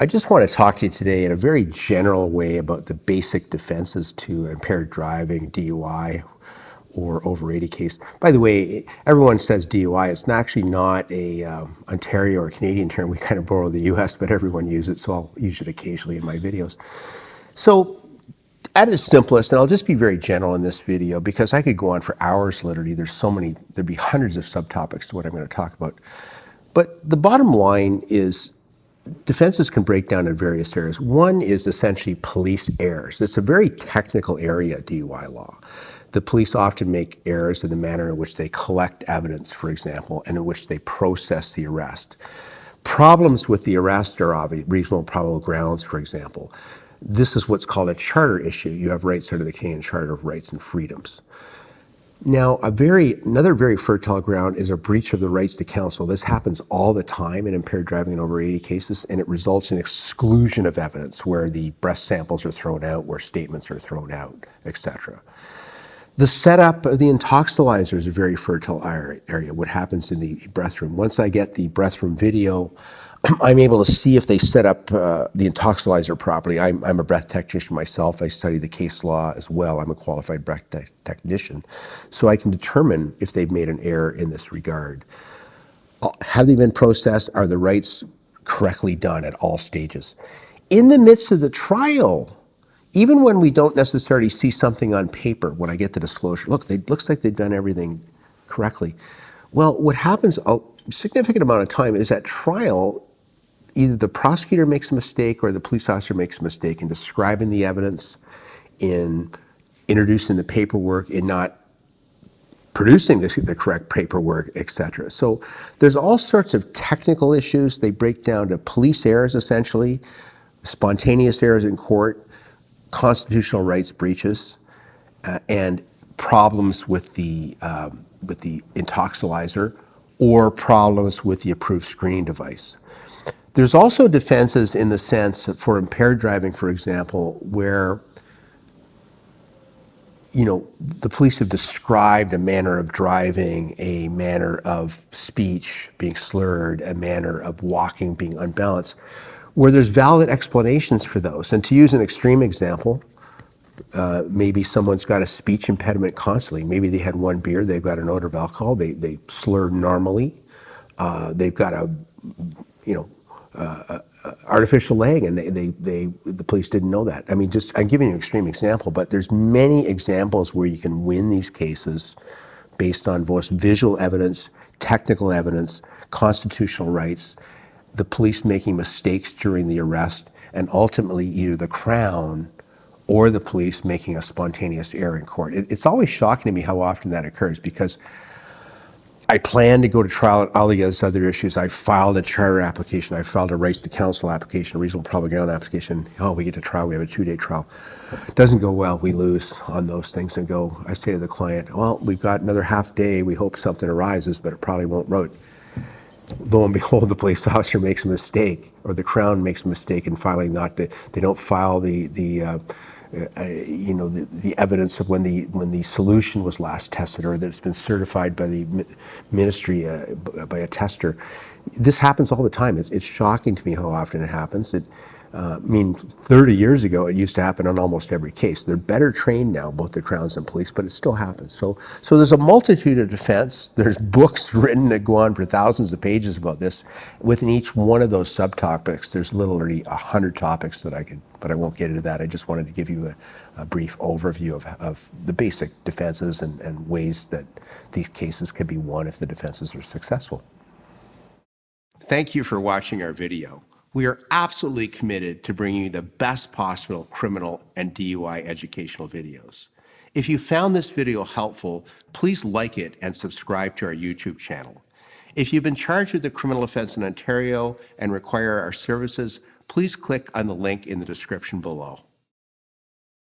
I just want to talk to you today in a very general way about the basic defenses to impaired driving, DUI, or over 80 case. By the way, everyone says DUI. It's actually not a Ontario or Canadian term. We kind of borrow the US, but everyone uses it, so I'll use it occasionally in my videos. So at its simplest, and I'll just be very general in this video because I could go on for hours literally. There's so many, there'd be hundreds of subtopics to what I'm going to talk about. But the bottom line is defenses can break down in various areas. One is essentially police errors. It's a very technical area, DUI law. The police often make errors in the manner in which they collect evidence, for example, and in which they process the arrest. Problems with the arrest are of reasonable probable grounds, for example. This is what's called a charter issue. You have rights under the Canadian Charter of Rights and Freedoms. Now, another very fertile ground is a breach of the rights to counsel. This happens all the time in impaired driving in over 80 cases, and it results in exclusion of evidence where the breath samples are thrown out, where statements are thrown out, etc. The setup of the intoxilizer is a very fertile area, what happens in the breath room. Once I get the breath room video, I'm able to see if they set up the intoxilizer properly. I'm a breath technician myself. I study the case law as well. I'm a qualified breath technician. So I can determine if they've made an error in this regard. Have they been processed? Are the rights correctly done at all stages? In the midst of the trial, even when we don't necessarily see something on paper, when I get the disclosure, look, it looks like they've done everything correctly. Well, what happens a significant amount of time is at trial, either the prosecutor makes a mistake or the police officer makes a mistake in describing the evidence, in introducing the paperwork, in not producing the correct paperwork, etc. So there's all sorts of technical issues. They break down to police errors, essentially, spontaneous errors in court, constitutional rights breaches, and problems with the intoxilizer or problems with the approved screening device. There's also defenses in the sense that for impaired driving, for example, where the police have described a manner of driving, a manner of speech being slurred, a manner of walking being unbalanced, where there's valid explanations for those. And to use an extreme example, maybe someone's got a speech impediment constantly. Maybe they had one beer, they've got an odor of alcohol, they slur normally, they've got a artificial leg, and the police didn't know that. I mean, I'm giving you an extreme example, but there's many examples where you can win these cases based on both visual evidence, technical evidence, constitutional rights, the police making mistakes during the arrest, and ultimately either the Crown or the police making a spontaneous error in court. It's always shocking to me how often that occurs, because I plan to go to trial on all these other issues. I filed a charter application. I filed a rights to counsel application, a reasonable probable ground application. Oh, we get to trial. We have a 2-day trial. Doesn't go well. We lose on those things and go. I say to the client, well, we've got another half day. We hope something arises, but it probably won't. Lo and behold, the police officer makes a mistake, or the Crown makes a mistake in filing they don't file the evidence of when the solution was last tested, or that it's been certified by the ministry by a tester. This happens all the time. It's shocking to me how often it happens. 30 years ago, it used to happen on almost every case. They're better trained now, both the Crowns and police, but it still happens. So there's a multitude of defense. There's books written that go on for thousands of pages about this. Within each one of those subtopics, there's literally 100 topics that but I won't get into that. I just wanted to give you a brief overview of the basic defenses and ways that these cases can be won if the defenses are successful. Thank you for watching our video. We are absolutely committed to bringing you the best possible criminal and DUI educational videos. If you found this video helpful, please like it and subscribe to our YouTube channel. If you've been charged with a criminal offense in Ontario and require our services, please click on the link in the description below.